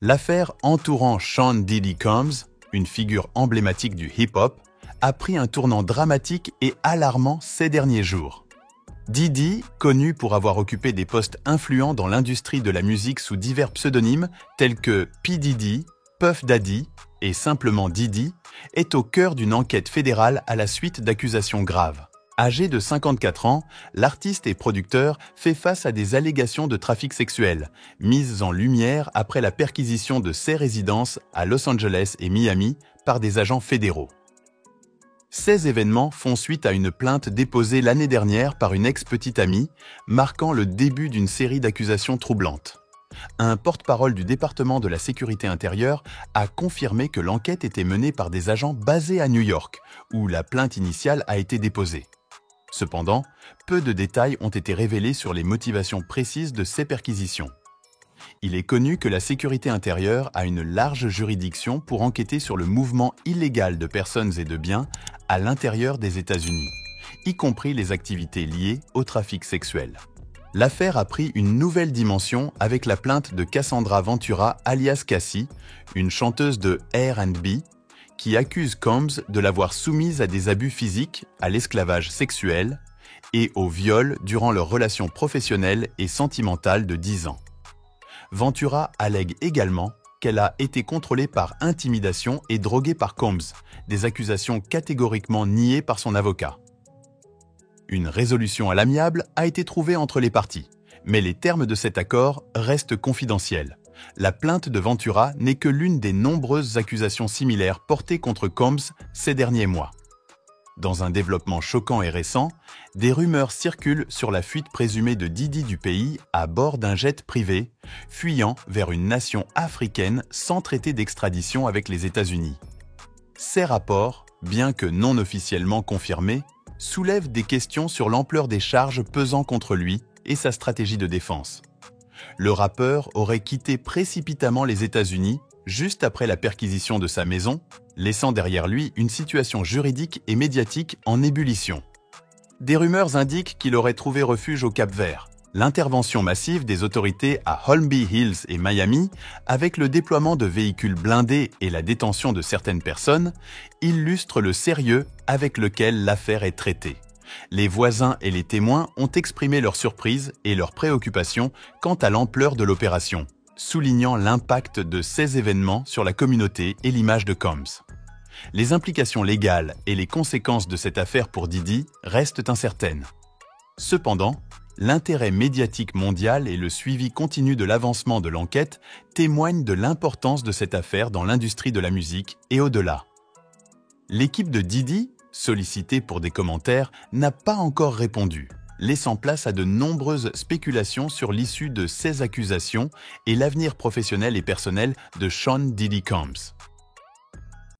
L'affaire entourant Sean Diddy Combs, une figure emblématique du hip-hop, a pris un tournant dramatique et alarmant ces derniers jours. Diddy, connu pour avoir occupé des postes influents dans l'industrie de la musique sous divers pseudonymes tels que P. Diddy, Puff Daddy et simplement Diddy, est au cœur d'une enquête fédérale à la suite d'accusations graves. Âgé de 54 ans, l'artiste et producteur fait face à des allégations de trafic sexuel, mises en lumière après la perquisition de ses résidences à Los Angeles et Miami par des agents fédéraux. Ces événements font suite à une plainte déposée l'année dernière par une ex-petite amie, marquant le début d'une série d'accusations troublantes. Un porte-parole du département de la sécurité intérieure a confirmé que l'enquête était menée par des agents basés à New York, où la plainte initiale a été déposée. Cependant, peu de détails ont été révélés sur les motivations précises de ces perquisitions. Il est connu que la sécurité intérieure a une large juridiction pour enquêter sur le mouvement illégal de personnes et de biens à l'intérieur des États-Unis, y compris les activités liées au trafic sexuel. L'affaire a pris une nouvelle dimension avec la plainte de Cassandra Ventura alias Cassie, une chanteuse de R&B, qui accuse Combs de l'avoir soumise à des abus physiques, à l'esclavage sexuel et au viol durant leur relation professionnelle et sentimentale de 10 ans. Ventura allègue également qu'elle a été contrôlée par intimidation et droguée par Combs, des accusations catégoriquement niées par son avocat. Une résolution à l'amiable a été trouvée entre les parties, mais les termes de cet accord restent confidentiels. La plainte de Ventura n'est que l'une des nombreuses accusations similaires portées contre Combs ces derniers mois. Dans un développement choquant et récent, des rumeurs circulent sur la fuite présumée de Diddy du pays à bord d'un jet privé, fuyant vers une nation africaine sans traité d'extradition avec les États-Unis. Ces rapports, bien que non officiellement confirmés, soulèvent des questions sur l'ampleur des charges pesant contre lui et sa stratégie de défense. Le rappeur aurait quitté précipitamment les États-Unis juste après la perquisition de sa maison, laissant derrière lui une situation juridique et médiatique en ébullition. Des rumeurs indiquent qu'il aurait trouvé refuge au Cap-Vert. L'intervention massive des autorités à Holmby Hills et Miami, avec le déploiement de véhicules blindés et la détention de certaines personnes, illustre le sérieux avec lequel l'affaire est traitée. Les voisins et les témoins ont exprimé leur surprise et leur préoccupation quant à l'ampleur de l'opération, soulignant l'impact de ces événements sur la communauté et l'image de Combs. Les implications légales et les conséquences de cette affaire pour Diddy restent incertaines. Cependant, l'intérêt médiatique mondial et le suivi continu de l'avancement de l'enquête témoignent de l'importance de cette affaire dans l'industrie de la musique et au-delà. L'équipe de Diddy, sollicitée pour des commentaires, n'a pas encore répondu, laissant place à de nombreuses spéculations sur l'issue de ces accusations et l'avenir professionnel et personnel de Sean Diddy Combs.